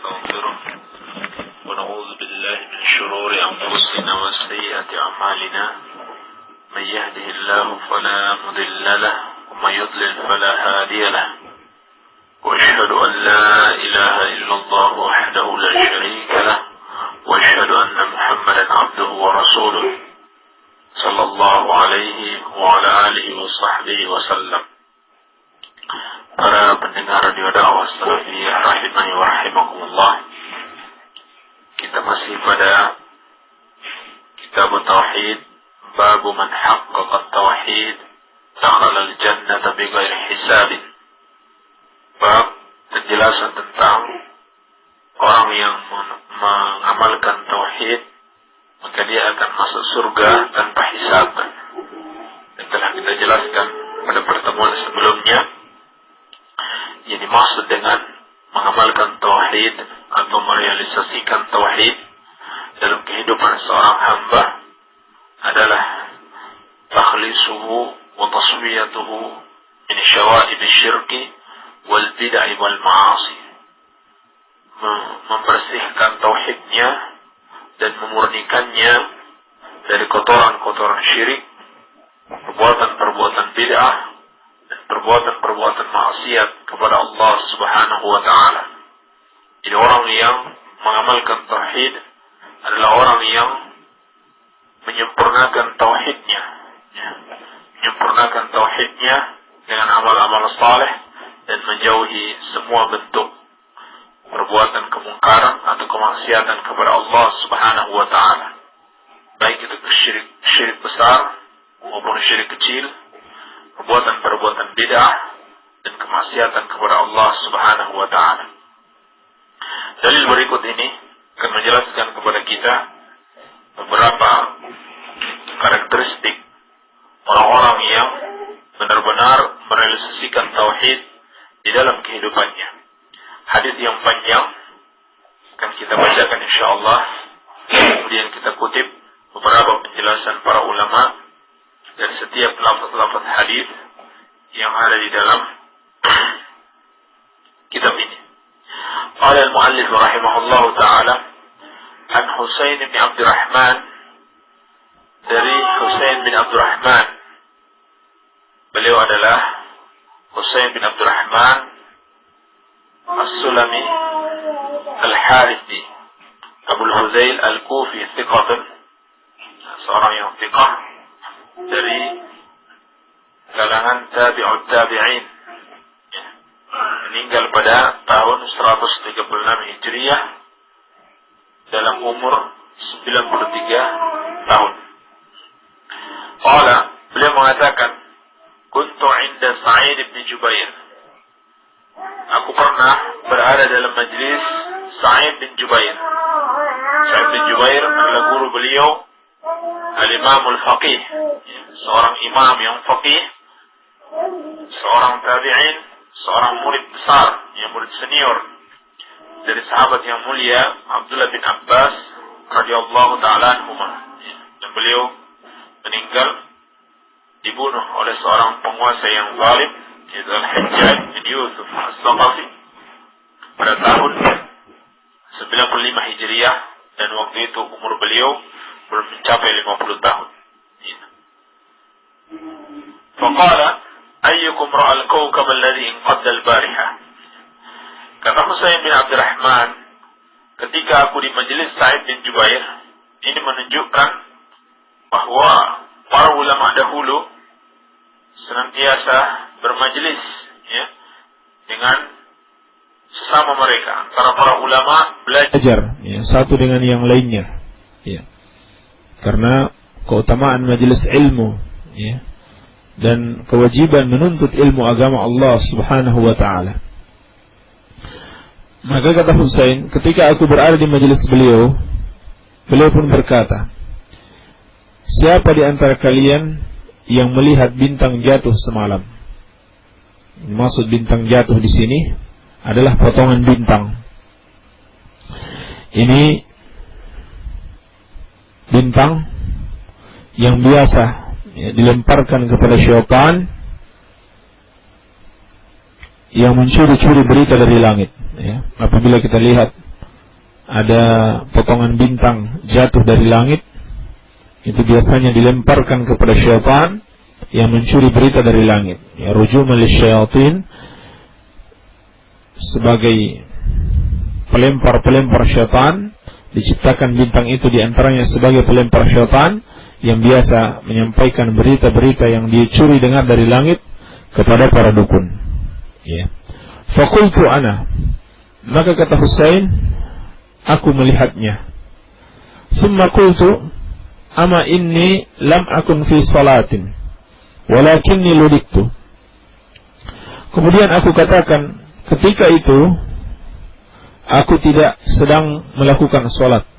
ونستغفره ونعوذ بالله من شرور أنفسنا وسيئات أعمالنا من يهده الله فلا مضل له ومن يضلل فلا هادي له وأشهد أن لا إله إلا الله وحده لا شريك له وأشهد أن محمدا عبده ورسوله صلى الله عليه وعلى آله وصحبه وسلم. Para pendengar radio dakwah salafiyah rahimani wa rahimakumullah, kita masih pada kitab tauhid, bab man haqqaqa tauhid dakhala al-jannata bighairi hisabin. Bab penjelasan tentang orang yang mengamalkan tauhid maka dia akan masuk surga tanpa hisab. Dan telah kita jelaskan pada pertemuan sebelumnya, yang dimaksud dengan mengamalkan tauhid atau merealisasikan tauhid dalam kehidupan seorang hamba adalah takhlisuhu wa taswiyatuhu min syawa'ib syirki wal bid'ah wal ma'asi. Membersihkan tauhidnya dan memurnikannya dari kotoran-kotoran syirik, perbuatan-perbuatan bid'ah dan perbuatan-perbuatan maksiat kepada Allah Subhanahu wa ta'ala. Jadi orang yang mengamalkan tauhid adalah orang yang menyempurnakan tauhidnya, menyempurnakan tauhidnya dengan amal-amal saleh dan menjauhi semua bentuk perbuatan kemungkaran atau kemaksiatan kepada Allah Subhanahu wa ta'ala, baik itu syirik besar maupun syirik kecil, perbuatan-perbuatan bid'ah dan kemaksiatan kepada Allah Subhanahu wa ta'ala. Dalil berikut ini akan menjelaskan kepada kita beberapa karakteristik orang-orang yang benar-benar merealisasikan tauhid di dalam kehidupannya. Hadis yang panjang akan kita bacakan insyaallah, kemudian kita kutip beberapa penjelasan para ulama dari setiap lafaz-lafaz hadis yang ada di dalam kitab ini. Qala al-muallif rahimahullahu taala an Husain bin Abdurrahman, dari Husain bin Abdurrahman, beliau adalah Husain bin Abdurrahman As-Sulami Al-Harithi Abul Huzail Al-Kufi, thiqatun, seorang yang thiqah dari kalangan tabi'ut tabi'in, meninggal pada tahun 136 Hijriah dalam umur 93 tahun. Qala, beliau mengatakan, kuntu inda Sa'id bin Jubair, aku pernah berada dalam majlis Sa'id bin Jubair. Sa'id bin Jubair adalah guru beliau, al-imamul faqih, seorang imam yang faqih, seorang tabi'in, seorang murid besar, yang murid senior dari sahabat yang mulia Abdullah bin Abbas radhiyallahu ta'ala anhuma. Dan beliau meninggal dibunuh oleh seorang penguasa yang zalim, yaitu Al-Hajjaj bin Yusuf As-Saqafi, pada tahun 95 Hijriah, dan waktu itu umur beliau belum mencapai 50 tahun. Faqala ayyukum ra'al kawkab alladhi inqadda al-bariha. Kata Husain bin Abdurrahman, ketika aku di majelis Sa'id bin Jubair, ini menunjukkan bahwa para ulama dahulu senantiasa bermajlis, ya, dengan sesama mereka, antara para ulama belajar, ya, satu dengan yang lainnya, ya, karena keutamaan majelis ilmu, ya, dan kewajiban menuntut ilmu agama Allah Subhanahu wa ta'ala. Maka kata Husain, ketika aku berada di majelis beliau, beliau pun berkata, siapa di antara kalian yang melihat bintang jatuh semalam? Maksud bintang jatuh di sini adalah potongan bintang. Ini bintang yang biasa, ya, dilemparkan kepada syaitan yang mencuri-curi berita dari langit, ya. Apabila kita lihat ada potongan bintang jatuh dari langit, itu biasanya dilemparkan kepada syaitan yang mencuri berita dari langit. Ya, rujuman lisyayatin, sebagai pelempar-pelempar syaitan, diciptakan bintang itu diantaranya sebagai pelempar syaitan yang biasa menyampaikan berita-berita yang dicuri dengar dari langit kepada para dukun. Ya. Faqultu ana, maka kata Husain, aku melihatnya. Thumma qultu, ama inni lam akun fi salatin, walakinni ludiktu. Kemudian aku katakan, ketika itu aku tidak sedang melakukan salat,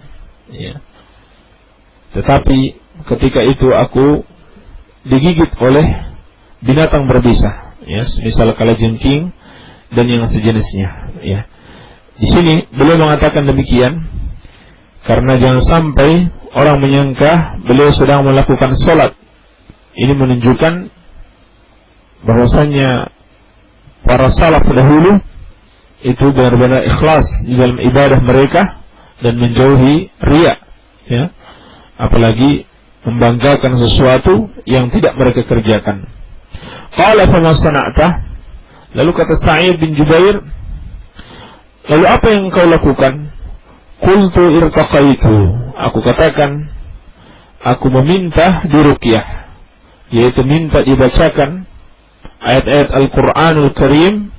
ya. Tetapi ketika itu aku digigit oleh binatang berbisa, ya, misal kalajengking dan yang sejenisnya, ya. Di sini beliau mengatakan demikian karena jangan sampai orang menyangka beliau sedang melakukan salat. Ini menunjukkan bahwasannya para salaf dahulu itu benar-benar ikhlas di dalam ibadah mereka dan menjauhi riya, ya. Apalagi membanggakan sesuatu yang tidak mereka kerjakan. Qala fama sana'ta, lalu kata Sa'id bin Jubair, lalu apa yang kau lakukan? Qultu irtaqaitu, aku katakan aku meminta diruqyah, yaitu minta dibacakan ayat-ayat Al-Qur'anul Karim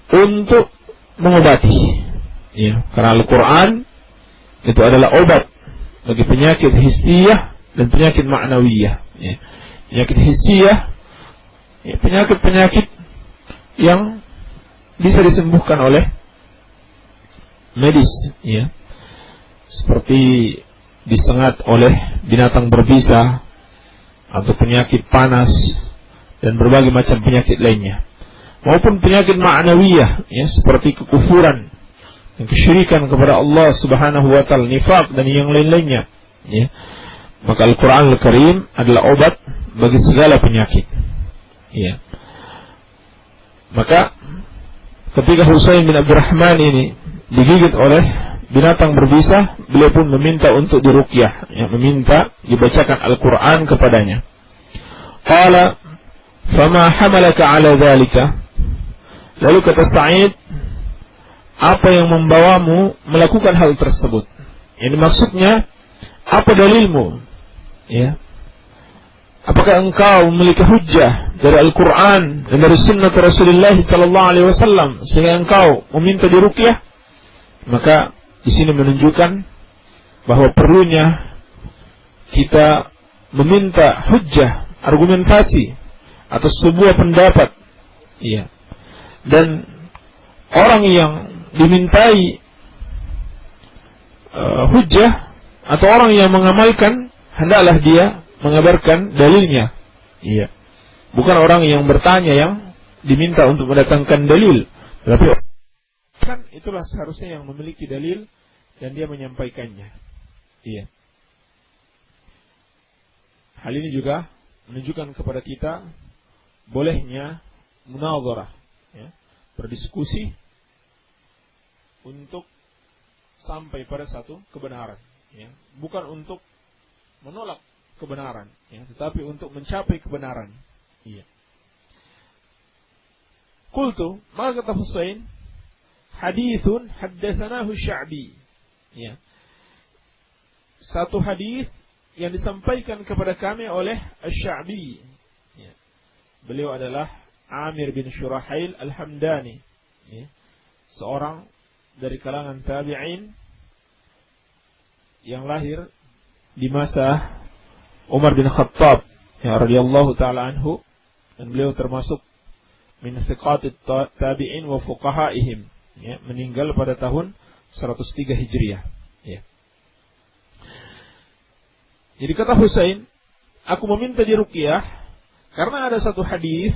untuk mengobati, ya, karena Al-Quran itu adalah obat bagi penyakit hissiyah dan penyakit ma'nawiyah, ya. Penyakit hissiyah, ya, penyakit-penyakit yang bisa disembuhkan oleh medis, ya, seperti disengat oleh binatang berbisa atau penyakit panas dan berbagai macam penyakit lainnya, maupun penyakit ma'nawiyah, ya, seperti kekufuran dan kesyirikan kepada Allah Subhanahu wa taala, nifaq dan yang lain-lainnya, ya. Maka Al-Qur'an Al-Karim adalah obat bagi segala penyakit, ya. Maka ketika Husain bin Abdurrahman ini digigit oleh binatang berbisa, beliau pun meminta untuk diruqyah, ya, meminta dibacakan Al-Qur'an kepadanya. Qala fama hamalaka ala dhalika, lalu kata Sa'id, apa yang membawamu melakukan hal tersebut? Ini maksudnya, apa dalilmu? Ya. Apakah engkau memiliki hujjah dari Al-Quran dan dari sunnah Rasulullah sallallahu alaihi wasallam sehingga engkau meminta diruqyah? Maka di sini menunjukkan bahwa perlunya kita meminta hujjah, argumentasi atas sebuah pendapat, iya. Dan orang yang dimintai hujjah atau orang yang mengamalkan, hendaklah dia mengabarkan dalilnya, iya. Bukan orang yang bertanya yang diminta untuk mendatangkan dalil, tetapi kan itulah seharusnya yang memiliki dalil dan dia menyampaikannya, iya. Hal ini juga menunjukkan kepada kita bolehnya munadharah, ya, berdiskusi untuk sampai pada satu kebenaran, ya, bukan untuk menolak kebenaran, ya, tetapi untuk mencapai kebenaran, iya. Qultu, maka kata Husain, hadithun haddatsanahu Sya'bi, ya, satu hadis yang disampaikan kepada kami oleh Asy-Sya'bi, ya. Beliau adalah Amir bin Syurahail Al-Hamdani, ya, seorang dari kalangan tabi'in yang lahir di masa Umar bin Khattab, ya, radhiyallahu taala anhu, dan beliau termasuk min thiqatit tabi'in wa fuqahaihim, ya, meninggal pada tahun 103 Hijriah, ya. Jadi kata Husain, aku meminta diruqyah karena ada satu hadis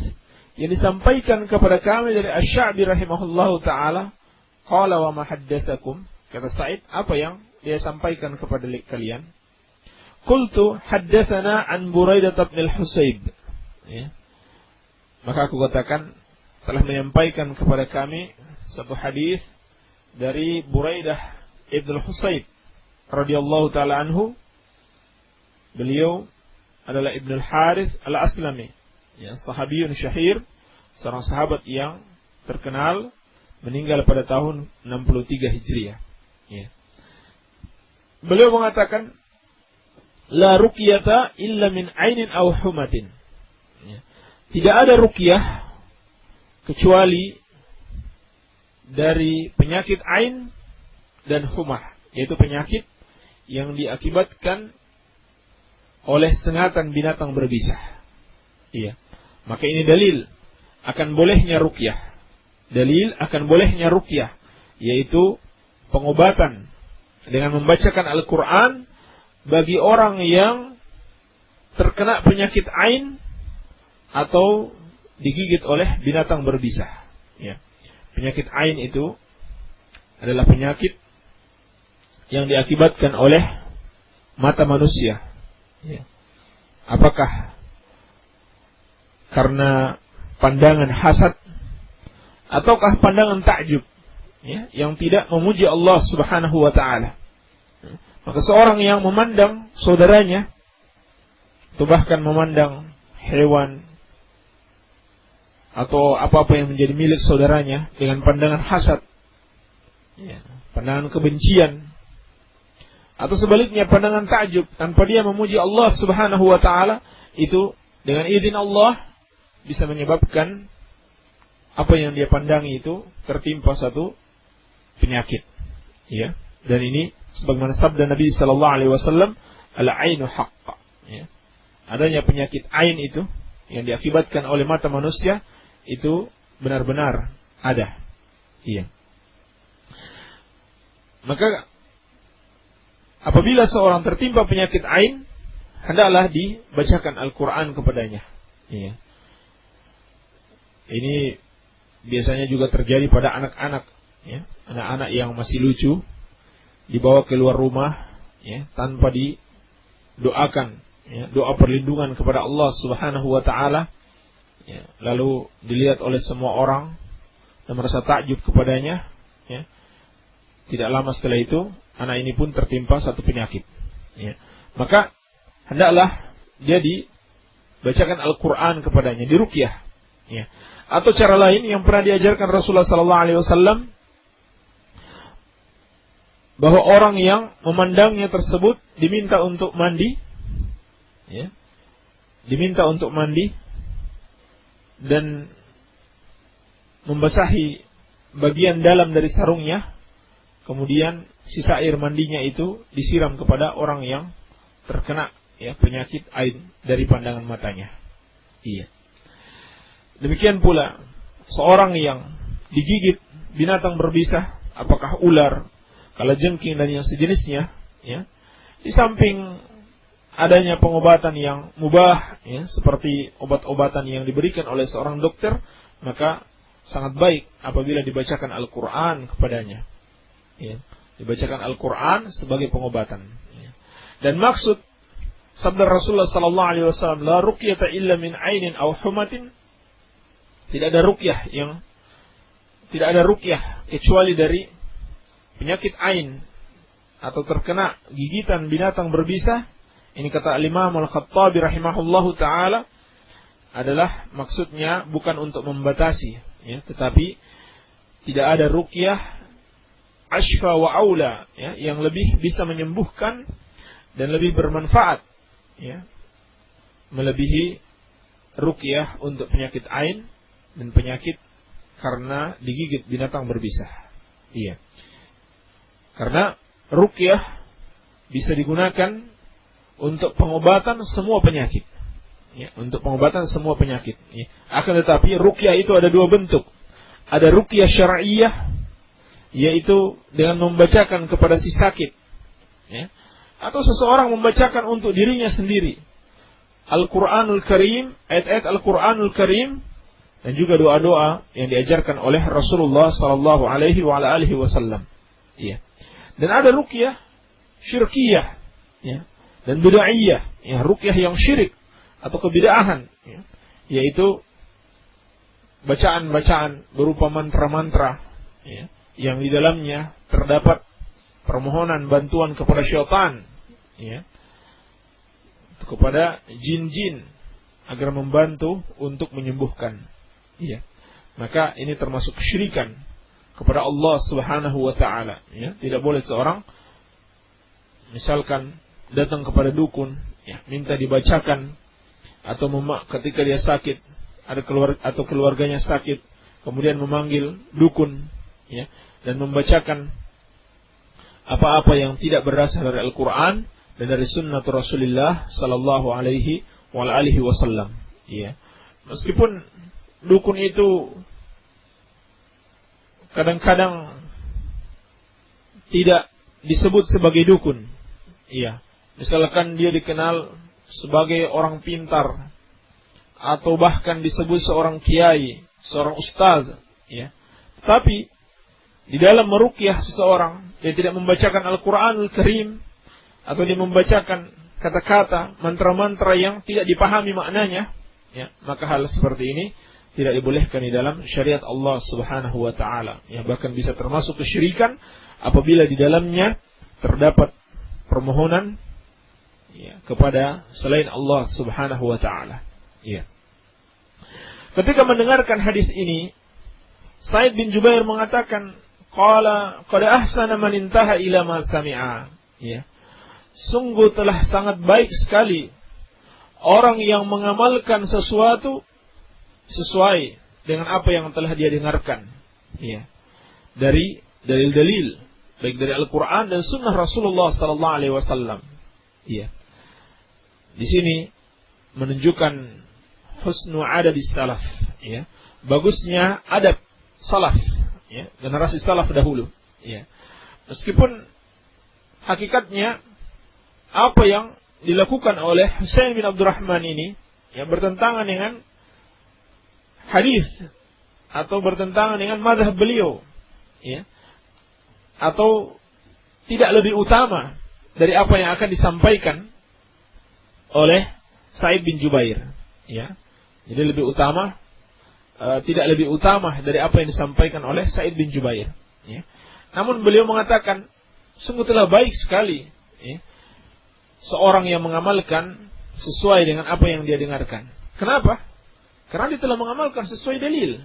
yang disampaikan kepada kami dari Asy-Sya'bi rahimahullahu taala. Qala wa ma haddatsakum, kata Sa'id, apa yang dia sampaikan kepada kalian? Qultu haddatsana an Buraidah bin al-Husayb, ya. Maka aku katakan telah menyampaikan kepada kami satu hadis dari Buraidah ibn al-Husayb radhiyallahu taala anhu, beliau adalah Ibn al-Harith al-Aslami, ya, sahabiyun syahir, seorang sahabat yang terkenal, meninggal pada tahun 63 Hijriah. Ya. Beliau mengatakan, la ruqyata illa min ainin aw humatin. Ya. Tidak ada ruqyah kecuali dari penyakit ain dan humah, yaitu penyakit yang diakibatkan oleh sengatan binatang berbisa. Iya. Maka ini dalil akan bolehnya ruqyah. Dalil akan bolehnya ruqyah, yaitu pengobatan dengan membacakan Al-Quran bagi orang yang terkena penyakit ain atau digigit oleh binatang berbisa. Ya. Penyakit ain itu adalah penyakit yang diakibatkan oleh mata manusia. Ya. Apakah karena pandangan hasad ataukah pandangan takjub, ya, yang tidak memuji Allah Subhanahu wa taala. Maka seorang yang memandang saudaranya, atau bahkan memandang hewan atau apa-apa yang menjadi milik saudaranya dengan pandangan hasad, ya, pandangan kebencian, atau sebaliknya pandangan takjub tanpa dia memuji Allah Subhanahu wa taala, itu dengan izin Allah bisa menyebabkan apa yang dia pandangi itu tertimpa satu penyakit, ya. Dan ini sebagaimana sabda Nabi sallallahu alaihi wasallam, al-ainu haqq, ya. Adanya penyakit ain itu yang diakibatkan oleh mata manusia itu benar-benar ada. Iya. Maka apabila seorang tertimpa penyakit ain, hendaklah dibacakan Al-Quran kepadanya. Iya. Ini biasanya juga terjadi pada anak-anak, ya. Anak-anak yang masih lucu dibawa keluar rumah, ya, tanpa didoakan, ya, doa perlindungan kepada Allah Subhanahu wa taala, ya, lalu dilihat oleh semua orang dan merasa takjub kepadanya, ya. Tidak lama setelah itu anak ini pun tertimpa satu penyakit, ya. Maka hendaklah dia dibacakan Al-Quran kepadanya, diruqyah, ya. Atau cara lain yang pernah diajarkan Rasulullah sallallahu alaihi wasallam, bahwa orang yang memandangnya tersebut diminta untuk mandi, ya, diminta untuk mandi dan membasahi bagian dalam dari sarungnya, kemudian sisa air mandinya itu disiram kepada orang yang terkena, ya, penyakit ain dari pandangan matanya. Iya. Demikian pula seorang yang digigit binatang berbisa, apakah ular, kalajengking dan yang sejenisnya, ya, di samping adanya pengobatan yang mubah, ya, seperti obat-obatan yang diberikan oleh seorang dokter, maka sangat baik apabila dibacakan Al-Quran kepadanya, ya, dibacakan Al-Quran sebagai pengobatan, ya. Dan maksud sabda Rasulullah sallallahu alaihi wasallam, la ruqyata illa min ainin aw humatin, tidak ada ruqyah kecuali dari penyakit ain atau terkena gigitan binatang berbisa. Ini kata Imam Al-Khattabi rahimahullahu taala, adalah maksudnya bukan untuk membatasi, ya, tetapi tidak ada ruqyah ashfa wa aula, ya, yang lebih bisa menyembuhkan dan lebih bermanfaat, ya, melebihi ruqyah untuk penyakit ain dan penyakit karena digigit binatang berbisa. Iya. Karena ruqyah bisa digunakan untuk pengobatan semua penyakit, ya, untuk pengobatan semua penyakit, ya. Akan tetapi ruqyah itu ada dua bentuk. Ada ruqyah syar'iyyah, yaitu dengan membacakan kepada si sakit, ya, atau seseorang membacakan untuk dirinya sendiri Al-Quranul Karim, ayat-ayat Al-Quranul Karim, dan juga doa-doa yang diajarkan oleh Rasulullah sallallahu alaihi wasallam. Iya. Dan ada ruqyah syirkiyah, ya, dan bid'ahiyah, ya, ruqyah yang syirik atau kebid'ahan, ya, yaitu bacaan-bacaan berupa mantra-mantra, ya, yang di dalamnya terdapat permohonan bantuan kepada syaitan, ya, kepada jin-jin agar membantu untuk menyembuhkan, ya, maka ini termasuk kesyirikan kepada Allah Subhanahu wa taala, ya. Tidak boleh seorang misalkan datang kepada dukun, ya, minta dibacakan, atau ketika dia sakit atau keluarganya sakit, kemudian memanggil dukun, ya, dan membacakan apa-apa yang tidak berasal dari Al-Quran dan dari Sunnah Rasulullah Sallallahu Alaihi Wasallam. Ya, meskipun dukun itu kadang-kadang tidak disebut sebagai dukun, ya, misalkan dia dikenal sebagai orang pintar, atau bahkan disebut seorang kiai, seorang ustaz, ya. Tapi di dalam meruqyah seseorang, dia tidak membacakan Al-Quranul Karim, atau dia membacakan kata-kata, mantra-mantra yang tidak dipahami maknanya, ya, maka hal seperti ini tidak dibolehkan di dalam syariat Allah Subhanahu wa taala. Ya, bahkan bisa termasuk kesyirikan apabila di dalamnya terdapat permohonan, ya, kepada selain Allah Subhanahu wa taala. Ya. Ketika mendengarkan hadis ini, Sa'id bin Jubair mengatakan, qala qad ahsana man intaha ila ma sami'a. Ya. Sungguh telah sangat baik sekali orang yang mengamalkan sesuatu sesuai dengan apa yang telah dia dengarkan, ya, dari dalil-dalil baik dari Al-Qur'an dan sunnah Rasulullah sallallahu alaihi wasallam. Ya. Di sini menunjukkan husnu adabis salaf, ya, bagusnya adab salaf, ya, generasi salaf dahulu, ya. Meskipun hakikatnya apa yang dilakukan oleh Husain bin Abdurrahman ini yang bertentangan dengan hadis atau bertentangan dengan mazhab beliau, ya, atau tidak lebih utama dari apa yang akan disampaikan oleh Sa'id bin Jubair, ya. Jadi lebih utama, tidak lebih utama dari apa yang disampaikan oleh Sa'id bin Jubair, ya. Namun beliau mengatakan, sungguh telah baik sekali, ya, seorang yang mengamalkan sesuai dengan apa yang dia dengarkan. Kenapa? Karena dia telah mengamalkan sesuai dalil,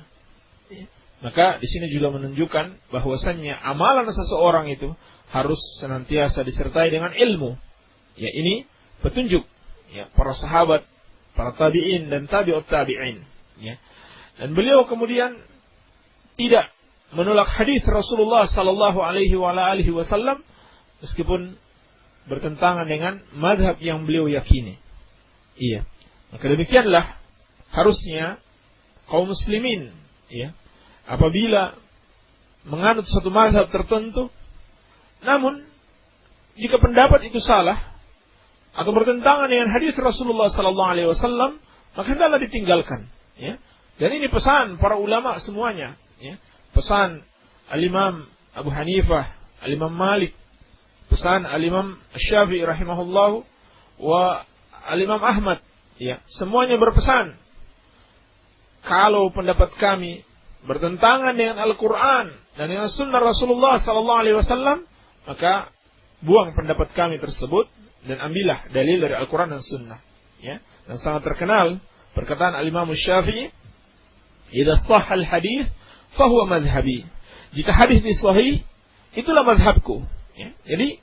ya. Maka di sini juga menunjukkan bahwasannya amalan seseorang itu harus senantiasa disertai dengan ilmu. Ya, ini petunjuk, ya, para sahabat, para tabi'in dan tabi'ut tabi'in, ya. Dan beliau kemudian tidak menolak hadis Rasulullah sallallahu alaihi wasallam meskipun bertentangan dengan mazhab yang beliau yakini. Iya. Maka demikianlah harusnya kaum muslimin, ya, apabila menganut satu mazhab tertentu, namun jika pendapat itu salah atau bertentangan dengan hadis Rasulullah sallallahu alaihi wasallam, maka hendaklah ditinggalkan, ya. Dan ini pesan para ulama semuanya, ya. Pesan Al-Imam Abu Hanifah, Al-Imam Malik, pesan Al-Imam Syafi'i rahimahullah, wa Al-Imam Ahmad, ya. Semuanya berpesan, kalau pendapat kami bertentangan dengan Al-Quran dan dengan sunnah Rasulullah sallallahu alaihi wasallam, maka buang pendapat kami tersebut dan ambillah dalil dari Al-Quran dan Sunnah, ya. Dan sangat terkenal perkataan Al-Imam Syafi'i, "Idza shahha al-hadits fa huwa madhhabi." Jika hadis ini sahih, itulah madhabku, ya. Jadi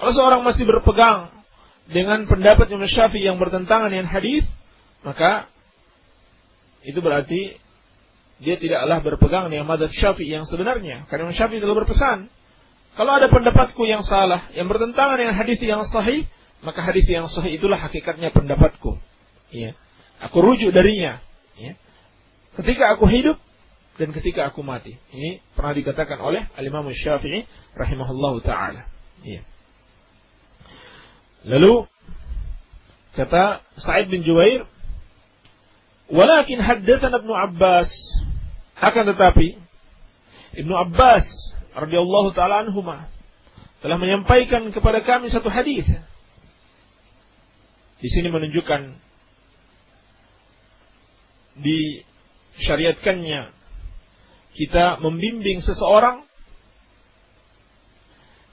kalau seorang masih berpegang dengan pendapat Imam Syafi'i yang bertentangan dengan hadis, maka itu berarti dia tidaklah berpegang dengan mazhab Syafi'i yang sebenarnya. Karena Imam Syafi'i telah berpesan, kalau ada pendapatku yang salah, yang bertentangan dengan hadis yang sahih, maka hadis yang sahih itulah hakikatnya pendapatku, ya. Aku rujuk darinya, ya, ketika aku hidup dan ketika aku mati. Ini pernah dikatakan oleh Al-Imam Syafi'i rahimahullahu ta'ala, ya. Lalu kata Sa'id bin Jubair, walakin haddatsana Ibnu Abbas, akan tetapi Ibnu Abbas radhiyallahu taala anhuma telah menyampaikan kepada kami satu hadis. Di sini menunjukkan disyariatkannya kita membimbing seseorang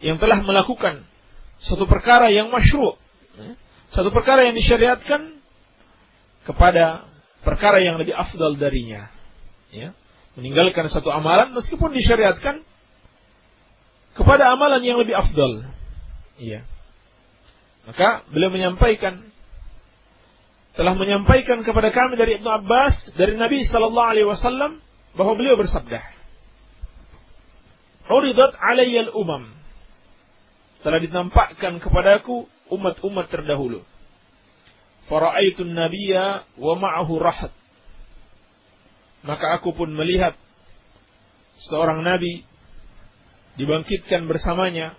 yang telah melakukan satu perkara yang masyru', satu perkara yang disyariatkan, kepada perkara yang lebih afdal darinya, ya, meninggalkan satu amalan meskipun disyariatkan kepada amalan yang lebih afdal, ya. Maka beliau telah menyampaikan kepada kami dari Ibnu Abbas dari Nabi sallallahu alaihi wasallam bahwa beliau bersabda, "Uridat 'alayya al-umam." Telah ditampakkan kepadaku umat-umat terdahulu. Fara'aitun nabiyya wa ma'ahu rahat. Maka aku pun melihat seorang nabi dibangkitkan bersamanya,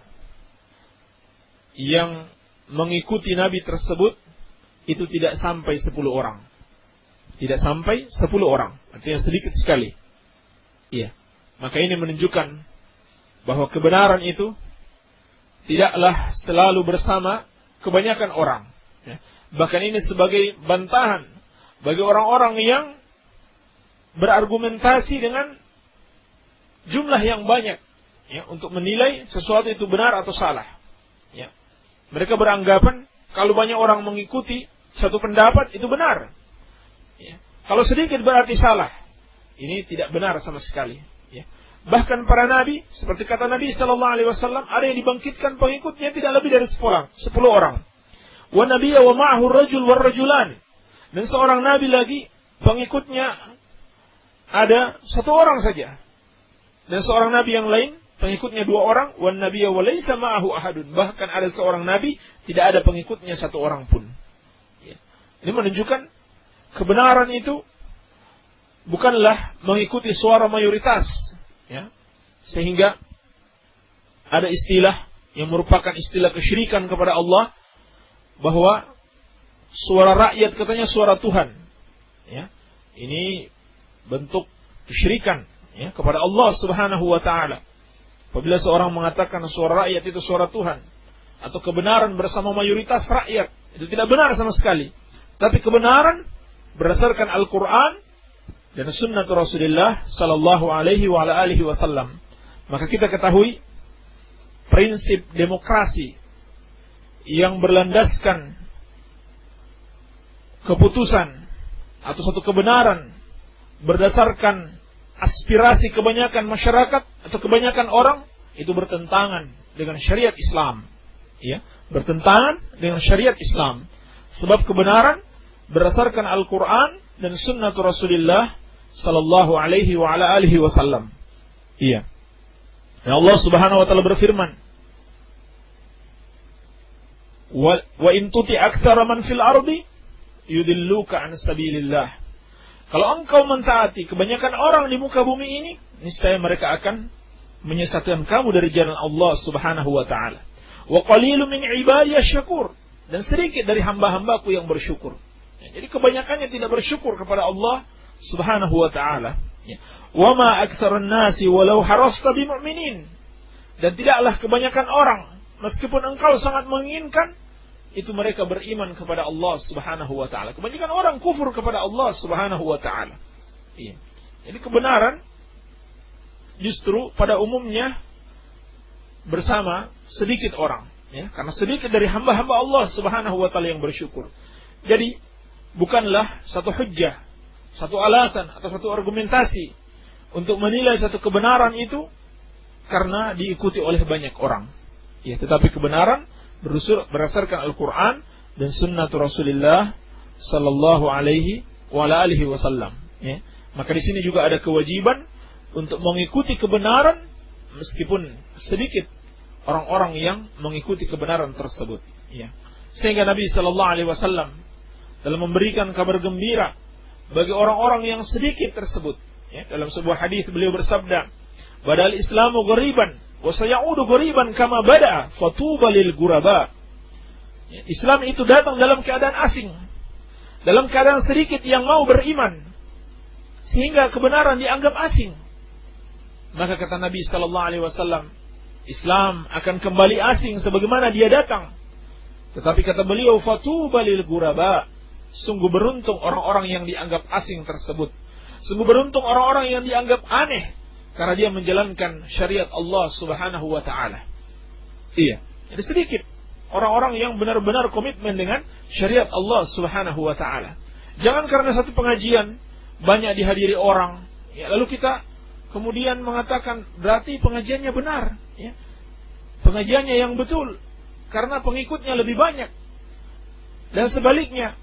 yang mengikuti nabi tersebut itu tidak sampai 10 orang. Tidak sampai 10 orang, artinya sedikit sekali. Iya. Maka ini menunjukkan bahwa kebenaran itu tidaklah selalu bersama kebanyakan orang. Ya. Bahkan ini sebagai bantahan bagi orang-orang yang berargumentasi dengan jumlah yang banyak, ya, untuk menilai sesuatu itu benar atau salah. Ya. Mereka beranggapan kalau banyak orang mengikuti satu pendapat itu benar. Ya. Kalau sedikit berarti salah. Ini tidak benar sama sekali. Ya. Bahkan para nabi, seperti kata Nabi sallallahu alaihi wasallam, ada yang dibangkitkan pengikutnya tidak lebih dari 10 orang. Wa nabiyya wa ma'ahu rajul war rajulan. Dan seorang nabi lagi pengikutnya ada 1 orang saja. Dan seorang nabi yang lain pengikutnya 2 orang, wan nabiyya wa laysa ma'ahu ahadun. Bahkan ada seorang nabi tidak ada pengikutnya 1 orang pun. Ya. Ini menunjukkan kebenaran itu bukanlah mengikuti suara mayoritas, ya. Sehingga ada istilah yang merupakan istilah kesyirikan kepada Allah, bahwa suara rakyat katanya suara Tuhan, ya. Ini bentuk kesyirikan, ya, kepada Allah Subhanahu wa taala. Apabila seorang mengatakan suara rakyat itu suara Tuhan, atau kebenaran bersama mayoritas rakyat, itu tidak benar sama sekali. Tapi kebenaran berdasarkan Al-Quran dan Sunnah Rasulullah sallallahu alaihi wa alihi wasallam. Maka kita ketahui prinsip demokrasi yang berlandaskan keputusan atau satu kebenaran berdasarkan aspirasi kebanyakan masyarakat atau kebanyakan orang, itu bertentangan dengan syariat Islam, ya, bertentangan dengan syariat Islam. Sebab kebenaran berdasarkan Al-Quran dan Sunnah Rasulullah sallallahu alaihi wa alihi wasallam. Iya. Ya, Allah Subhanahu wa taala berfirman, wa in tuti aktsara man fil ardi yudilluka an sabilillah. Kalau engkau mentaati kebanyakan orang di muka bumi ini, niscaya mereka akan menyesatkan kamu dari jalan Allah Subhanahu wa taala. Wa qalilun min ibadiyas syakur. Dan sedikit dari hamba-hambaku yang bersyukur. Ya, jadi kebanyakannya tidak bersyukur kepada Allah Subhanahu wa taala. Ya. Wa ma aktsarun nasi walau harasta bimu'minin. Dan tidaklah kebanyakan orang, meskipun engkau sangat menginginkan, itu mereka beriman kepada Allah Subhanahu wa taala. Kebanyakan orang kufur kepada Allah Subhanahu wa taala. Iya. Jadi kebenaran justru pada umumnya bersama sedikit orang, ya, karena sedikit dari hamba-hamba Allah Subhanahu wa taala yang bersyukur. Jadi bukanlah satu hujjah, satu alasan atau satu argumentasi untuk menilai satu kebenaran itu karena diikuti oleh banyak orang. Ya, tetapi kebenaran berdasarkan Al-Quran dan Sunnah Rasulullah sallallahu alaihi wa alihi wasallam. Ya. Maka di sini juga ada kewajiban untuk mengikuti kebenaran meskipun sedikit orang-orang yang mengikuti kebenaran tersebut. Ya. Sehingga Nabi sallallahu alaihi wasallam dalam memberikan kabar gembira bagi orang-orang yang sedikit tersebut. Ya. Dalam sebuah hadis beliau bersabda, "Badal Islamu ghariban wa sayaudu ghariban kama bada'a fatuba lil ghuraba." Islam itu datang dalam keadaan asing, dalam keadaan sedikit yang mau beriman, sehingga kebenaran dianggap asing. Maka kata Nabi sallallahu alaihi wasallam, Islam akan kembali asing sebagaimana dia datang. Tetapi kata beliau, fatuba lil ghuraba, sungguh beruntung orang-orang yang dianggap asing tersebut. Sungguh beruntung orang-orang yang dianggap aneh karena dia menjalankan syariat Allah Subhanahu wa taala. Iya, jadi sedikit orang-orang yang benar-benar komitmen dengan syariat Allah Subhanahu wa taala. Jangan karena satu pengajian banyak dihadiri orang, ya, lalu kita kemudian mengatakan berarti pengajiannya benar, ya. Pengajiannya yang betul karena pengikutnya lebih banyak. Dan sebaliknya,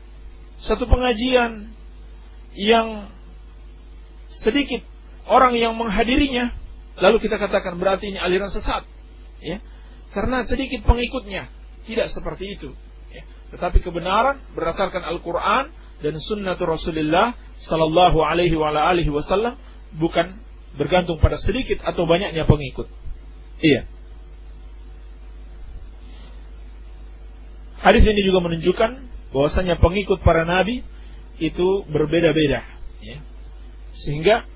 satu pengajian yang sedikit orang yang menghadirinya, lalu kita katakan berarti ini aliran sesat, ya, karena sedikit pengikutnya. Tidak seperti itu, ya. Tetapi kebenaran berdasarkan Al-Quran dan Sunnatul Rasulullah Sallallahu Alaihi Wasallam bukan bergantung pada sedikit atau banyaknya pengikut. Iya. Hadis ini juga menunjukkan bahwasanya pengikut para nabi itu berbeda-beda, ya. Sehingga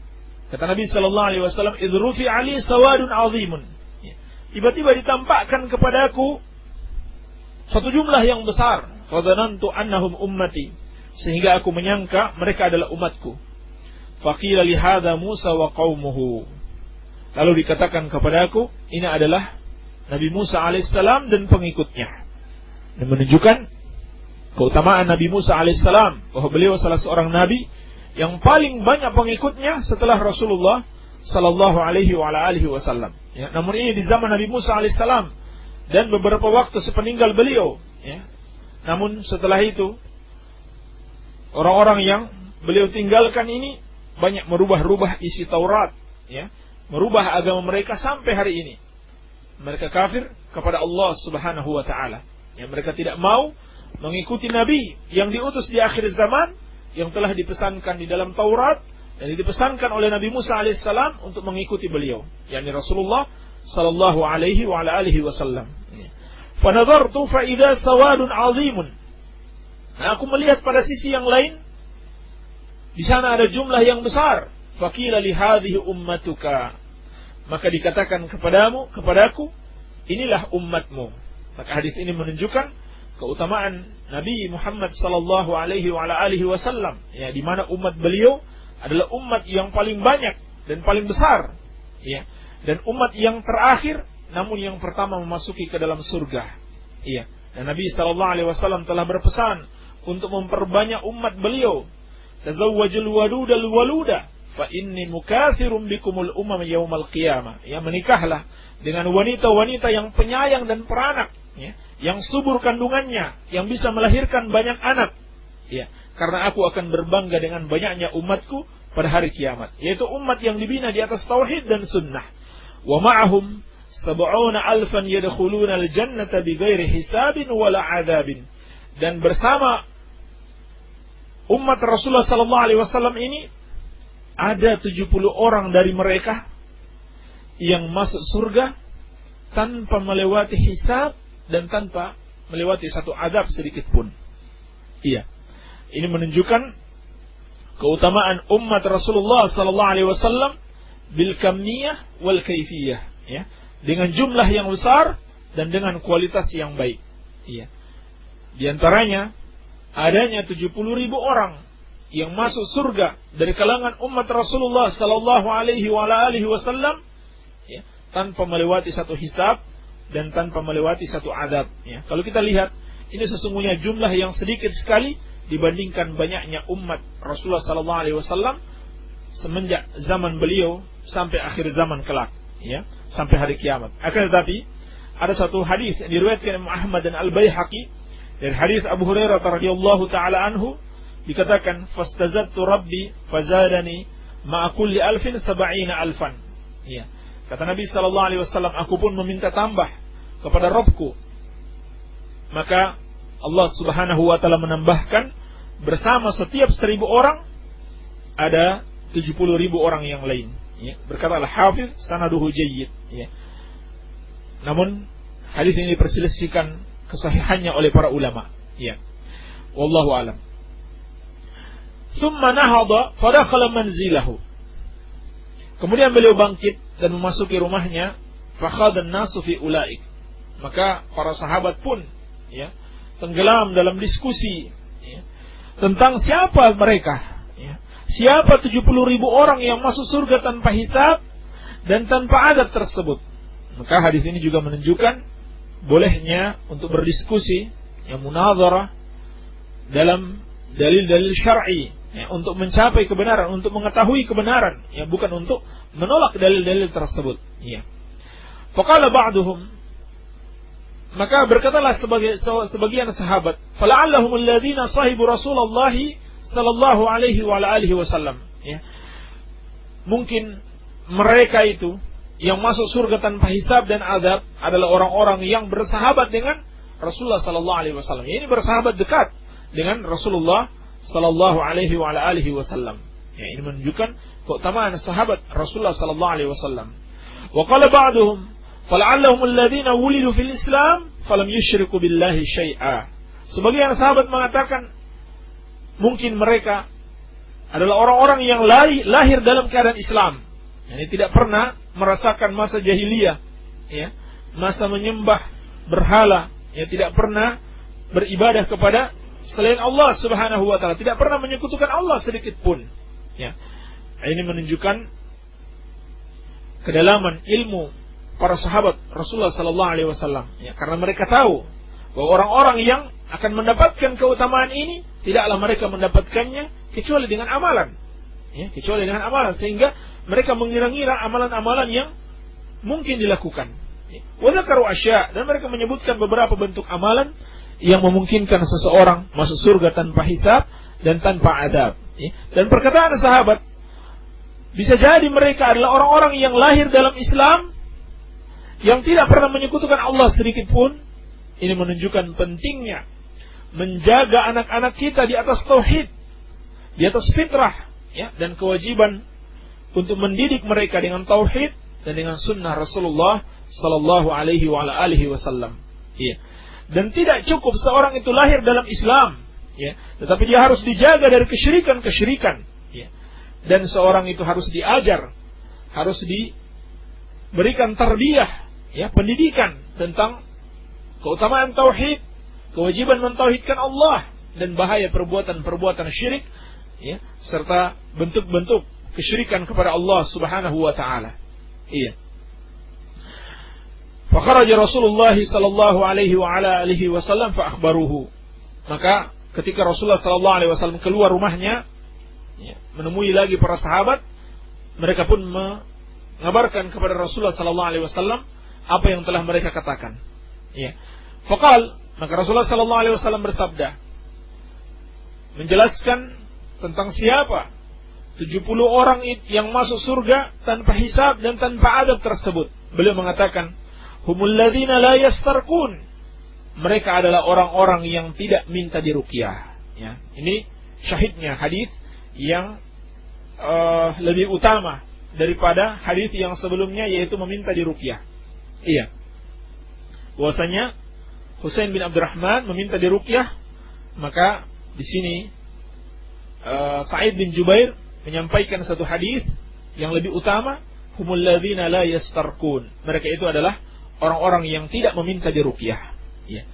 kata Nabi Sallallahu Alaihi Wasallam, "Idrufi ali sawadun azimun." Ya. Tiba-tiba ditampakkan kepadaku satu jumlah yang besar, fadanantu annahum ummati, sehingga aku menyangka mereka adalah umatku. Faqila li hadza Musa wa qaumuhu. Lalu dikatakan kepadaku, ini adalah Nabi Musa alaihissalam dan pengikutnya. Dan menunjukkan keutamaan Nabi Musa alaihissalam, bahwa beliau salah seorang nabi yang paling banyak pengikutnya setelah Rasulullah sallallahu alaihi wasallam. Ya, namun ini di zaman Nabi Musa alaihissalam dan beberapa waktu sepeninggal beliau, ya. Namun setelah itu orang-orang yang beliau tinggalkan ini banyak merubah-rubah isi Taurat, ya, merubah agama mereka sampai hari ini. Mereka kafir kepada Allah Subhanahu wa taala. Ya, mereka tidak mau mengikuti nabi yang diutus di akhir zaman yang telah dipesankan di dalam Taurat dan dipesankan oleh Nabi Musa alaihissalam untuk mengikuti beliau, yakni Rasulullah sallallahu alaihi wasallam. Fa nadartu fa idza sawadun azimun. Nah, aku melihat pada sisi yang lain, di sana ada jumlah yang besar. Faqila li hadhihi ummatuka. Maka dikatakan kepadaku, inilah umatmu. Maka hadis ini menunjukkan keutamaan Nabi Muhammad sallallahu alaihi wasallam, ya, di mana umat beliau adalah umat yang paling banyak dan paling besar, ya, dan umat yang terakhir namun yang pertama memasuki ke dalam surga, iya. Dan Nabi sallallahu alaihi wasallam telah berpesan untuk memperbanyak umat beliau. Tazawwajul wadudal waluda fa inni mukathirun bikumul umam yaumal qiyamah. Ya, menikahlah dengan wanita-wanita yang penyayang dan peranak, ya, yang subur kandungannya, yang bisa melahirkan banyak anak, ya, karena aku akan berbangga dengan banyaknya umatku pada hari kiamat, yaitu umat yang dibina di atas tauhid dan sunnah. Wa ma'ahum 70,000 yadkhuluna al-jannata bighairi hisabin wala 'adzabin. Dan bersama umat Rasulullah sallallahu alaihi wasallam ini ada 70 orang dari mereka yang masuk surga tanpa melewati hisab dan tanpa melewati satu azab sedikit pun. Iya. Ini menunjukkan keutamaan umat Rasulullah sallallahu alaihi wasallam bil kamiyah wal kaifiyah, ya, dengan jumlah yang besar dan dengan kualitas yang baik. Iya. Di antaranya adanya 70.000 orang yang masuk surga dari kalangan umat Rasulullah sallallahu alaihi wasallam, ya, tanpa melewati satu hisab dan tanpa melewati satu azab, ya. Kalau kita lihat, ini sesungguhnya jumlah yang sedikit sekali dibandingkan banyaknya umat Rasulullah sallallahu alaihi wasallam semenjak zaman beliau sampai akhir zaman kelak, ya, sampai hari kiamat. Akan tetapi ada satu hadis yang diriwayatkan Imam Ahmad dan Al-Baihaqi dari hadis Abu Hurairah radhiyallahu taala anhu, dikatakan fastazadtu rabbi fazadani ma'a kulli alfin 70,000. Ya. Kata Nabi sallallahu alaihi wasallam, aku pun meminta tambah kepada Rabbku. Maka Allah Subhanahu wa taala menambahkan bersama setiap 1.000 orang ada 70.000 orang yang lain. Ya. Berkata Al-Hafiz sanaduhu jayyid. Ya. Namun hadis ini diperselisihkan kesahihannya oleh para ulama. Ya. Wallahu alam. Tsumma nahada fadakhala manzilahu. Kemudian beliau bangkit dan memasuki rumahnya. Fakhadan nasu fi ulaik. Maka para sahabat pun, ya, tenggelam dalam diskusi, ya, tentang siapa mereka, ya, siapa 70.000 orang yang masuk surga tanpa hisab dan tanpa azab tersebut. Maka hadis ini juga menunjukkan bolehnya untuk berdiskusi, yang munadharah dalam dalil-dalil syar'i, ya, untuk mencapai kebenaran, untuk mengetahui kebenaran, ya, bukan untuk menolak dalil-dalil tersebut. Ya. Faqala ba'duhum, maka berkatalah sebagian sahabat, fala'allahum alladhina sahibu Rasulullah sallallahu alaihi wa alihi wasallam. Ya. Mungkin mereka itu yang masuk surga tanpa hisab dan azab adalah orang-orang yang bersahabat dengan Rasulullah sallallahu alaihi wasallam. Ini bersahabat dekat dengan Rasulullah sallallahu alaihi wa alihi wasallam. Ya, ini menunjukkan keutamaan sahabat Rasulullah sallallahu alaihi wasallam. Wa qala ba'duhum fala'allahum alladhina wulidu fil Islam falam yusyriku billahi syai'a. Sebagian sahabat mengatakan mungkin mereka adalah orang-orang yang lahir dalam keadaan Islam. Yani tidak pernah merasakan masa jahiliyah, ya, masa menyembah berhala, ya, tidak pernah beribadah kepada selain Allah Subhanahu wa taala, tidak pernah menyekutukan Allah sedikit pun. Ya. Ini menunjukkan kedalaman ilmu para sahabat Rasulullah sallallahu alaihi wasallam, ya, karena mereka tahu bahwa orang-orang yang akan mendapatkan keutamaan ini tidaklah mereka mendapatkannya kecuali dengan amalan, ya, kecuali dengan amalan, sehingga mereka mengira-ngira amalan-amalan yang mungkin dilakukan. Wa dzakaru asya, dan mereka menyebutkan beberapa bentuk amalan yang memungkinkan seseorang masuk surga tanpa hisab dan tanpa adab. Dan perkataan sahabat, bisa jadi mereka adalah orang-orang yang lahir dalam Islam, yang tidak pernah menyekutukan Allah sedikit pun. Ini menunjukkan pentingnya menjaga anak-anak kita di atas tauhid, di atas fitrah, ya, dan kewajiban untuk mendidik mereka dengan tauhid dan dengan sunnah Rasulullah sallallahu alaihi wa alihi wasallam. Ya. Dan tidak cukup seorang itu lahir dalam Islam, ya, tetapi dia harus dijaga dari kesyirikan-kesyirikan, ya. Dan seorang itu harus diajar, harus diberikan tarbiyah, ya, pendidikan tentang keutamaan tauhid, kewajiban mentauhidkan Allah, dan bahaya perbuatan-perbuatan syirik, ya, serta bentuk-bentuk kesyirikan kepada Allah Subhanahu wa taala. Iya. Fa kharaja Rasulullah sallallahu alaihi wa ala alihi wasallam fa akhbaruhu. Maka ketika Rasulullah sallallahu alaihi wasallam keluar rumahnya, ya, menemui lagi para sahabat, mereka pun mengabarkan kepada Rasulullah sallallahu alaihi wasallam apa yang telah mereka katakan. Ya. Faqal, maka Rasulullah sallallahu alaihi wasallam bersabda, menjelaskan tentang siapa 70 orang yang masuk surga tanpa hisab dan tanpa adab tersebut. Beliau mengatakan, humul ladzina la yastarqun. Mereka adalah orang-orang yang tidak minta diruqyah. Ya, ini syahidnya hadis yang lebih utama daripada hadis yang sebelumnya, yaitu meminta diruqyah. Iya. Bahwasanya Husain bin Abdurrahman meminta diruqyah, maka di sini Sa'id bin Jubair menyampaikan satu hadis yang lebih utama, humul ladzina la yastarqun. Mereka itu adalah orang-orang yang tidak meminta diruqyah, ya.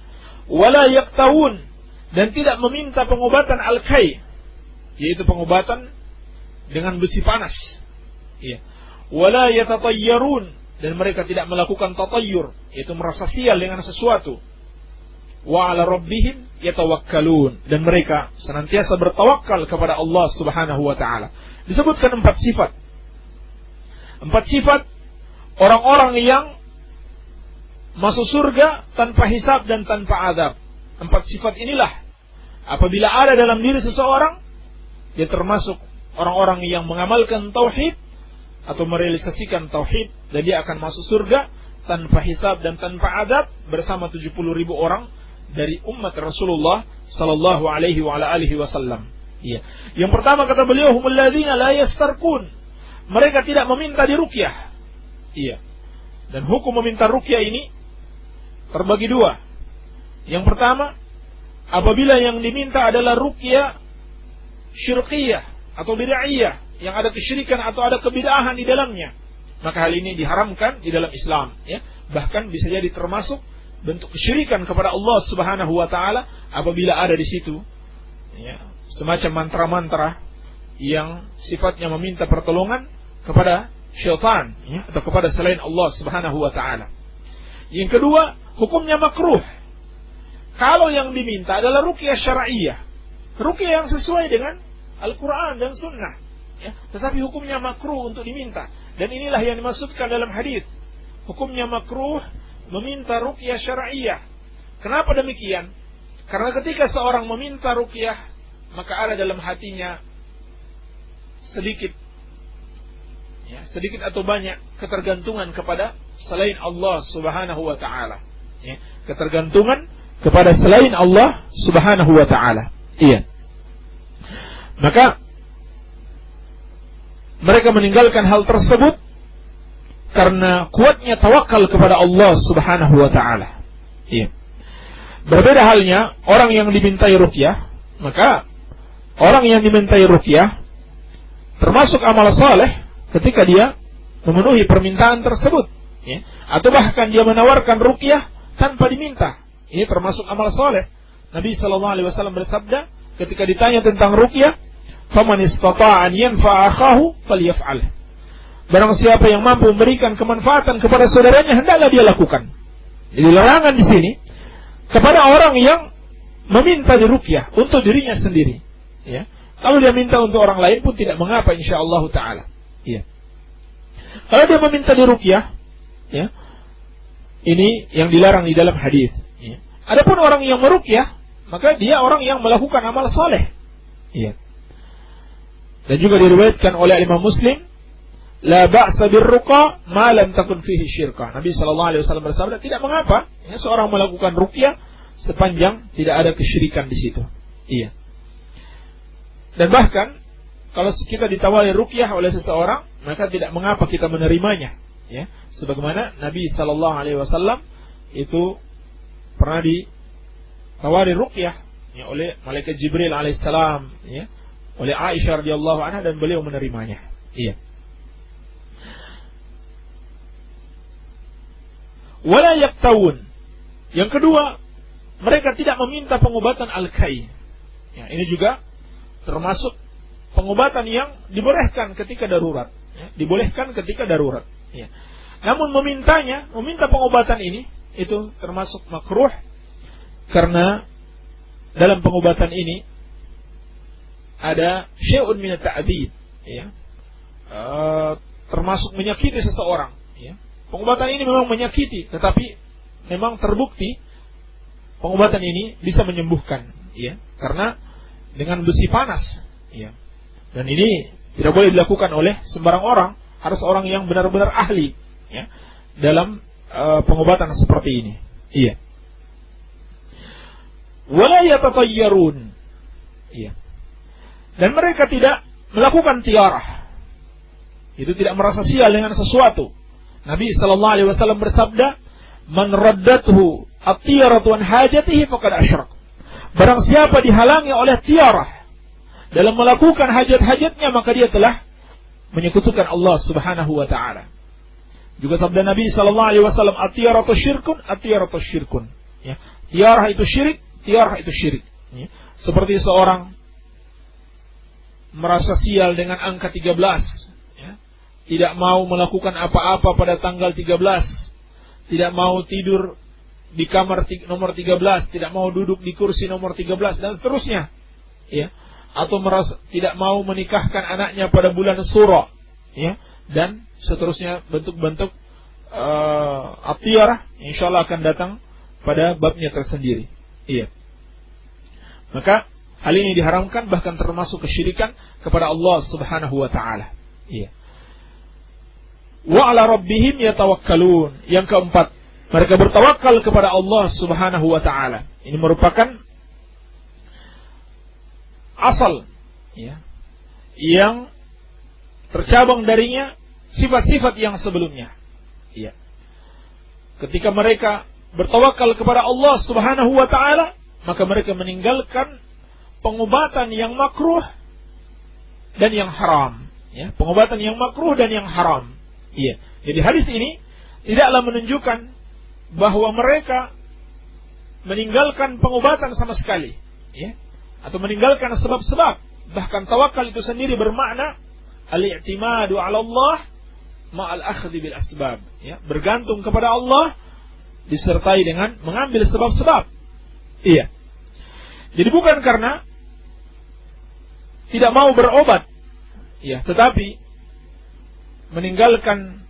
Wala yaqtawun, dan tidak meminta pengobatan al-kai, yaitu pengobatan dengan besi panas, ya. Wala yatatayyarun, dan mereka tidak melakukan tatayyur, yaitu merasa sial dengan sesuatu. Wa 'ala rabbihim yatawakkalun, dan mereka senantiasa bertawakal kepada Allah Subhanahu wa taala. Disebutkan 4 sifat. 4 sifat orang-orang yang masuk surga tanpa hisab dan tanpa adab. 4 sifat inilah apabila ada dalam diri seseorang, dia termasuk orang-orang yang mengamalkan tauhid atau merealisasikan tauhid, dan dia akan masuk surga tanpa hisab dan tanpa adab bersama 70.000 orang dari umat Rasulullah sallallahu alaihi wa alihi wasallam. Iya. Yang pertama kata beliau, humul ladzina la yastarqun. Mereka tidak meminta diruqyah. Iya. Dan hukum meminta ruqyah ini terbagi 2. Yang pertama, apabila yang diminta adalah ruqyah syirkiyah atau bid'ahiyah, yang ada kesyirikan atau ada kebid'ahan di dalamnya, maka hal ini diharamkan di dalam Islam, ya. Bahkan bisa jadi termasuk bentuk kesyirikan kepada Allah Subhanahu wa taala apabila ada di situ, ya, semacam mantra-mantra yang sifatnya meminta pertolongan kepada syaitan, ya, atau kepada selain Allah Subhanahu wa taala. Yang kedua, hukumnya makruh. Kalau yang diminta adalah ruqyah syar'iyyah, ruqyah yang sesuai dengan Al-Quran dan Sunnah, ya. Tetapi hukumnya makruh untuk diminta. Dan inilah yang dimaksudkan dalam hadis. Hukumnya makruh meminta ruqyah syar'iyyah. Kenapa demikian? Karena ketika seorang meminta ruqyah, maka ada dalam hatinya sedikit, ya, sedikit atau banyak ketergantungan kepada selain Allah Subhanahu wa ta'ala, ya. Ketergantungan kepada selain Allah Subhanahu wa ta'ala. Iya. Maka mereka meninggalkan hal tersebut karena kuatnya tawakal kepada Allah Subhanahu wa ta'ala. Iya. Berbeda halnya orang yang dimintai ruqyah, maka orang yang dimintai ruqyah termasuk amal saleh ketika dia memenuhi permintaan tersebut, ya. Atau bahkan dia menawarkan ruqyah tanpa diminta. Ini termasuk amal saleh. Nabi SAW bersabda ketika ditanya tentang ruqyah, "Faman istata'a an yanfa'a akhahu falyaf'al." Barang siapa yang mampu memberikan kemanfaatan kepada saudaranya, hendaklah dia lakukan. Jadi larangan di sini kepada orang yang meminta diruqyah untuk dirinya sendiri, ya. Kalau dia minta untuk orang lain pun tidak mengapa, insyaallah taala. Iya. Kalau dia meminta diruqyah, ya, ini yang dilarang di dalam hadis. Ya. Adapun orang yang meruqyah, maka dia orang yang melakukan amal saleh. Iya. Dan juga diriwayatkan oleh Imam Muslim, la ba'sa birruqa ma lam takun fihi syirka. Nabi sallallahu alaihi wasallam bersabda, tidak mengapa, ya, seorang melakukan ruqyah sepanjang tidak ada kesyirikan di situ. Iya. Dan bahkan kalau kita ditawari ruqyah oleh seseorang, maka tidak mengapa kita menerimanya, ya. Sebagaimana Nabi sallallahu alaihi wasallam itu pernah ditawari ruqyah, ya, oleh malaikat Jibril alaihissalam, ya, oleh Aisyah radhiyallahu anha, dan beliau menerimanya. Iya. Wala yaktawun. Yang kedua, mereka tidak meminta pengobatan al-kai. Ya, ini juga termasuk pengobatan yang dibolehkan ketika darurat, ya, dibolehkan ketika darurat, ya. Namun meminta pengobatan ini itu termasuk makruh, karena dalam pengobatan ini ada syai'un min at-ta'dzib, ya. Termasuk menyakiti seseorang, ya. Pengobatan ini memang menyakiti, tetapi memang terbukti pengobatan ini bisa menyembuhkan, ya, karena dengan besi panas, ya. Dan ini tidak boleh dilakukan oleh sembarang orang, harus orang yang benar-benar ahli, ya, dalam pengobatan seperti ini. Iya. Wala yatatayyarun. Iya. Dan mereka tidak melakukan tiarah. Itu tidak merasa sial dengan sesuatu. Nabi sallallahu alaihi wasallam bersabda, "Man raddathu at-tiyaratu an hajatihi faqad asyrak." Barang siapa dihalangi oleh tiarah dalam melakukan hajat-hajatnya, maka dia telah menyekutukan Allah Subhanahu wa taala. Juga sabda Nabi sallallahu alaihi wasallam, "At-tiyaratu syirkun, at-tiyaratu syirkun." Ya, tiarah itu syirik, tiarah itu syirik. Ya. Seperti seorang merasa sial dengan angka 13, ya. Tidak mau melakukan apa-apa pada tanggal 13, tidak mau tidur di kamar nomor 13, tidak mau duduk di kursi nomor 13, dan seterusnya, ya. Atau merasa tidak mau menikahkan anaknya pada bulan Sura, ya, dan seterusnya, bentuk-bentuk at-tiyarah insyaallah akan datang pada babnya tersendiri. Iya. Maka hal ini diharamkan, bahkan termasuk kesyirikan kepada Allah Subhanahu wa taala. Iya. Wa 'ala rabbihim yatawakkalun. Yang keempat, mereka bertawakal kepada Allah Subhanahu wa taala. Ini merupakan asal, ya, yang tercabang darinya sifat-sifat yang sebelumnya. Ya. Ketika mereka bertawakal kepada Allah Subhanahu wa taala, maka mereka meninggalkan pengobatan yang makruh dan yang haram, ya, pengobatan yang makruh dan yang haram. Iya. Jadi hadis ini tidaklah menunjukkan bahwa mereka meninggalkan pengobatan sama sekali, ya, atau meninggalkan sebab-sebab. Bahkan tawakal itu sendiri bermakna al-i'timadu 'ala Allah ma'al akhdhi bil asbab, ya, bergantung kepada Allah disertai dengan mengambil sebab-sebab. Iya. Jadi bukan karena tidak mau berobat, ya, tetapi meninggalkan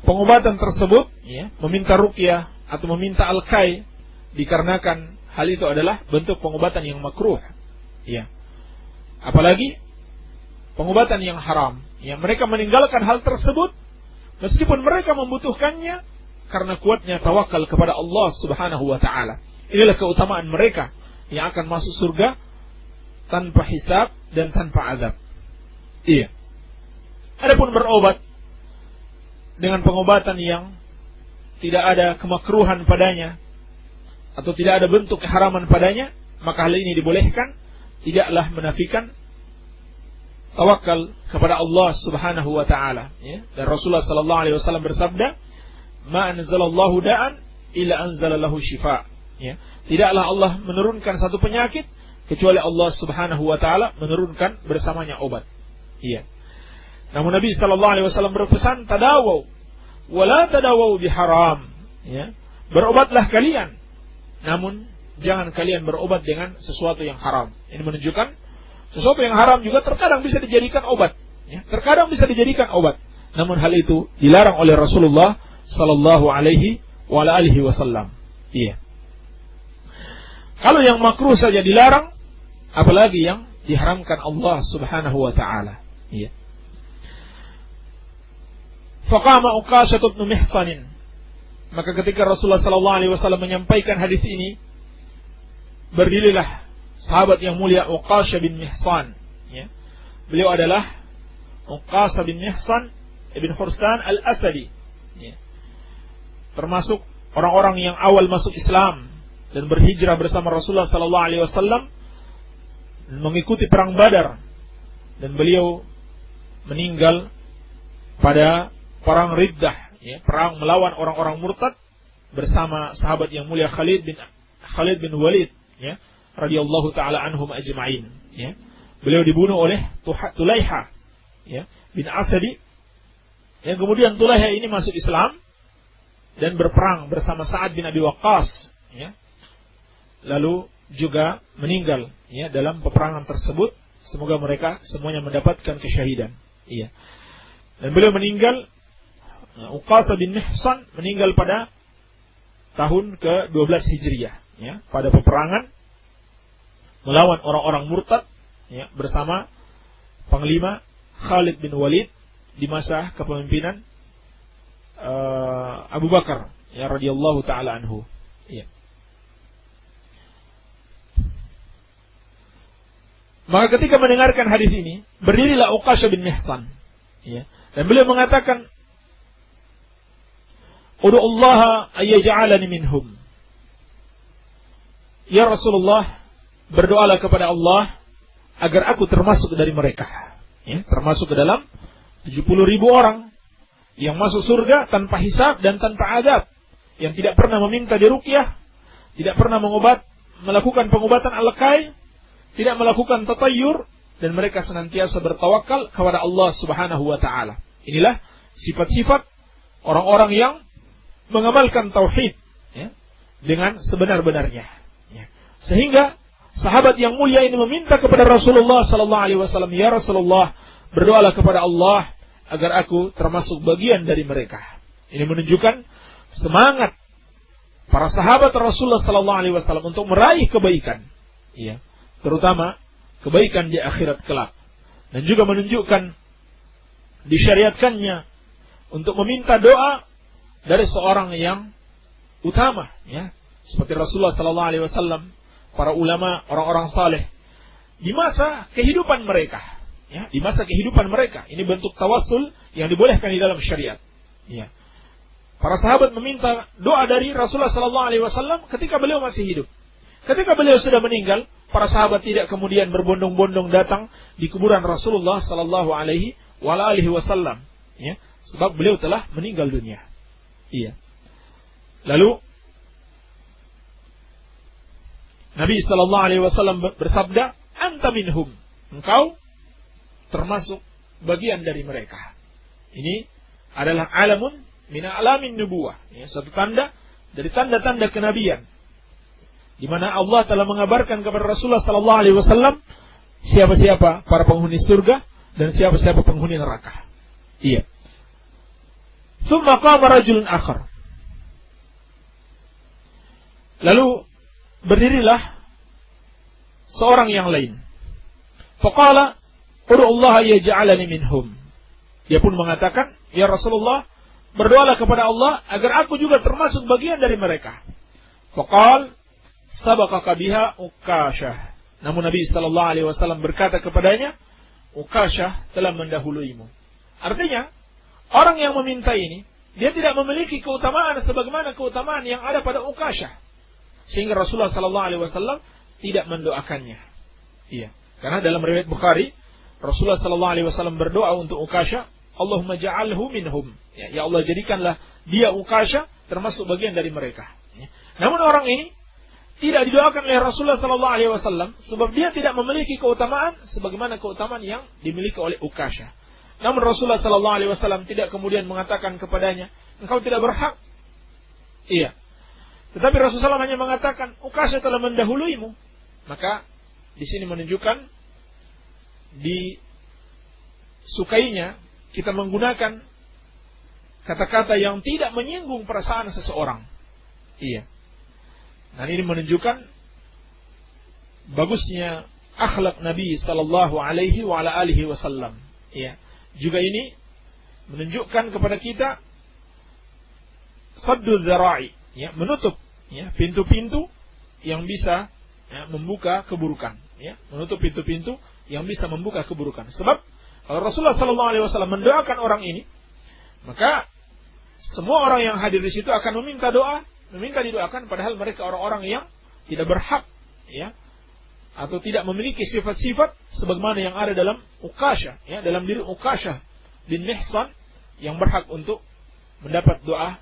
pengobatan tersebut, ya, meminta ruqyah atau meminta al-kai, dikarenakan hal itu adalah bentuk pengobatan yang makruh, ya. Apalagi pengobatan yang haram, ya. Mereka meninggalkan hal tersebut meskipun mereka membutuhkannya karena kuatnya tawakal kepada Allah Subhanahu wa taala. Inilah keutamaan mereka yang akan masuk surga tanpa hisab dan tanpa azab. Iya. Adapun berobat dengan pengobatan yang tidak ada kemakruhan padanya atau tidak ada bentuk keharaman padanya, maka hal ini dibolehkan, tidaklah menafikan tawakal kepada Allah Subhanahu wa taala, ya. Dan Rasulullah sallallahu alaihi wasallam bersabda, "Ma anzalallahu da'an illa anzalalahu shifa." Ya. Tidaklah Allah menurunkan satu penyakit kecuali Allah Subhanahu wa taala menurunkan bersamanya obat. Iya. Namun Nabi sallallahu alaihi wasallam berpesan, "Tadawu wa la tadawu biharam." Ya. Berobatlah kalian, namun jangan kalian berobat dengan sesuatu yang haram. Ini menunjukkan sesuatu yang haram juga terkadang bisa dijadikan obat, ya. Terkadang bisa dijadikan obat. Namun hal itu dilarang oleh Rasulullah sallallahu alaihi wasallam. Iya. Kalau yang makruh saja dilarang, apalagi yang diharamkan Allah Subhanahu wa taala. Iya. Faqama Uqasyah bin Mihsan. Maka ketika Rasulullah sallallahu alaihi wasallam menyampaikan hadis ini, berdirilah sahabat yang mulia Uqasyah bin Mihsan, ya. Beliau adalah Uqasyah bin Mihsan ibn Hurstan al-Asadi, ya. Termasuk orang-orang yang awal masuk Islam dan berhijrah bersama Rasulullah sallallahu alaihi wasallam mengikuti perang Badar, dan beliau meninggal pada perang Riddah, ya, perang melawan orang-orang murtad bersama sahabat yang mulia Khalid bin Walid, ya, radhiyallahu taala anhum ajma'in, ya. Beliau dibunuh oleh Tulaiha, ya, bin Asadi, yang kemudian Tulaiha ini masuk Islam dan berperang bersama Sa'ad bin Abi Waqqas, ya. Lalu juga meninggal, ya, dalam peperangan tersebut. Semoga mereka semuanya mendapatkan kesyahidan, iya. Dan beliau meninggal, Uqasyah bin Mihsan meninggal pada tahun ke-12 Hijriah, ya, pada peperangan melawan orang-orang murtad, ya, bersama panglima Khalid bin Walid di masa kepemimpinan Abu Bakar, ya, radhiyallahu taala anhu, ya. Maka ketika mendengarkan hadis ini, berdirilah Uqasyah bin Mihsan, ya, dan beliau mengatakan, "Ud'u Allah ayyaj'alani minhum." Ya Rasulullah, berdoalah kepada Allah agar aku termasuk dari mereka, ya, termasuk ke dalam 70.000 orang yang masuk surga tanpa hisab dan tanpa azab, yang tidak pernah meminta diruqyah, tidak pernah melakukan pengobatan al-kai, tidak melakukan tatayyur, dan mereka senantiasa bertawakal kepada Allah Subhanahu wa taala. Inilah sifat-sifat orang-orang yang mengamalkan tauhid, ya, dengan sebenar-benarnya, ya. Sehingga sahabat yang mulia ini meminta kepada Rasulullah sallallahu alaihi wasallam, "Ya Rasulullah, berdoalah kepada Allah agar aku termasuk bagian dari mereka." Ini menunjukkan semangat para sahabat Rasulullah sallallahu alaihi wasallam untuk meraih kebaikan, ya, terutama kebaikan di akhirat kelak. Dan juga menunjukkan disyariatkannya untuk meminta doa dari seorang yang utama, ya, seperti Rasulullah sallallahu alaihi wasallam, para ulama, orang-orang saleh di masa kehidupan mereka, ya, di masa kehidupan mereka. Ini bentuk tawassul yang dibolehkan di dalam syariat, ya. Para sahabat meminta doa dari Rasulullah sallallahu alaihi wasallam ketika beliau masih hidup. Ketika beliau sudah meninggal, para sahabat tidak kemudian berbondong-bondong datang di kuburan Rasulullah sallallahu alaihi wasallam, ya, sebab beliau telah meninggal dunia. Iya. Lalu Nabi sallallahu alaihi wasallam bersabda, "Anta minhum." Engkau termasuk bagian dari mereka. Ini adalah alamun min a'lamin nubuwah, ya, satu tanda dari tanda-tanda kenabian, di mana Allah telah mengabarkan kepada Rasulullah sallallahu alaihi wasallam siapa-siapa para penghuni surga dan siapa-siapa penghuni neraka. Iya. Tsumma qama rajulun akhar. Lalu berdirilah seorang yang lain. Faqala, "Ud'u Allah yaj'alani minhum." Dia pun mengatakan, "Ya Rasulullah, berdoalah kepada Allah agar aku juga termasuk bagian dari mereka." Faqal, "Sabaqaka biha Uqashah." Namun Nabi sallallahu alaihi wasallam berkata kepadanya, "Uqashah telah mendahuluimu." Artinya, orang yang meminta ini, dia tidak memiliki keutamaan sebagaimana keutamaan yang ada pada Uqashah. Sehingga Rasulullah sallallahu alaihi wasallam tidak mendoakannya. Iya, karena dalam riwayat Bukhari, Rasulullah sallallahu alaihi wasallam berdoa untuk Uqashah, "Allahumma ja'alhu minhum." Ya Allah, jadikanlah dia Uqashah termasuk bagian dari mereka. Ya. Namun orang ini tidak didoakan oleh Rasulullah sallallahu alaihi wasallam sebab dia tidak memiliki keutamaan sebagaimana keutamaan yang dimiliki oleh Uqashah. Namun Rasulullah sallallahu alaihi wasallam tidak kemudian mengatakan kepadanya, "Engkau tidak berhak." Iya. Tetapi Rasulullah hanya mengatakan, "Uqashah telah mendahuluimu." Maka di sini menunjukkan disukainya kita menggunakan kata-kata yang tidak menyinggung perasaan seseorang. Iya. Dan ini menunjukkan bagusnya akhlak Nabi sallallahu alaihi wa ala alihi wasallam. Iya. Juga ini menunjukkan kepada kita saddu dzara'i, ya, menutup, ya, pintu-pintu yang bisa, ya, membuka keburukan, ya, menutup pintu-pintu yang bisa membuka keburukan. Sebab kalau Rasulullah sallallahu alaihi wasallam mendoakan orang ini, maka semua orang yang hadir di situ akan meminta doa, meminta didoakan, padahal mereka orang-orang yang tidak berhak, ya, atau tidak memiliki sifat-sifat sebagaimana yang ada dalam Uqashah, ya, dalam diri Uqashah bin Mihsan yang berhak untuk mendapat doa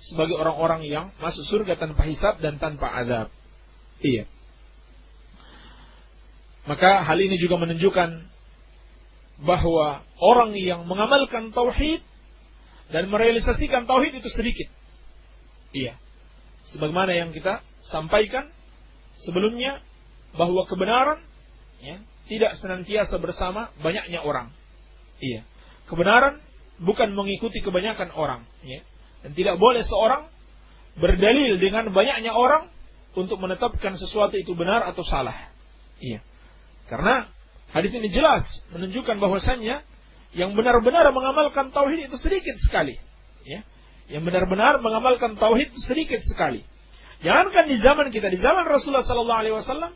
sebagai orang-orang yang masuk surga tanpa hisab dan tanpa azab. Iya. Maka hal ini juga menunjukkan bahwa orang yang mengamalkan tauhid dan merealisasikan tauhid itu sedikit. Iya. Sebagaimana yang kita sampaikan sebelumnya, bahwa kebenaran, ya, tidak senantiasa bersama banyaknya orang. Iya. Kebenaran bukan mengikuti kebanyakan orang, ya. Dan tidak boleh seorang berdalil dengan banyaknya orang untuk menetapkan sesuatu itu benar atau salah. Iya. Karena hadis ini jelas menunjukkan bahwasannya yang benar-benar mengamalkan tauhid itu sedikit sekali, ya. Yang benar-benar mengamalkan tauhid itu sedikit sekali. Jangankan di zaman kita, di zaman Rasulullah sallallahu alaihi wasallam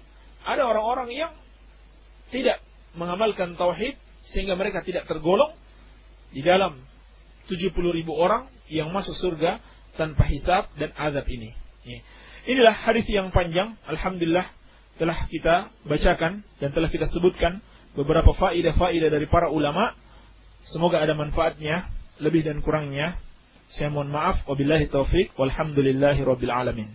ada orang-orang yang tidak mengamalkan tauhid sehingga mereka tidak tergolong di dalam 70.000 orang yang masuk surga tanpa hisab dan azab ini. Inilah hadis yang panjang, alhamdulillah telah kita bacakan dan telah kita sebutkan beberapa faedah-faedah dari para ulama. Semoga ada manfaatnya, lebih dan kurangnya saya mohon maaf. Wabillahi taufik walhamdulillahi rabbil alamin.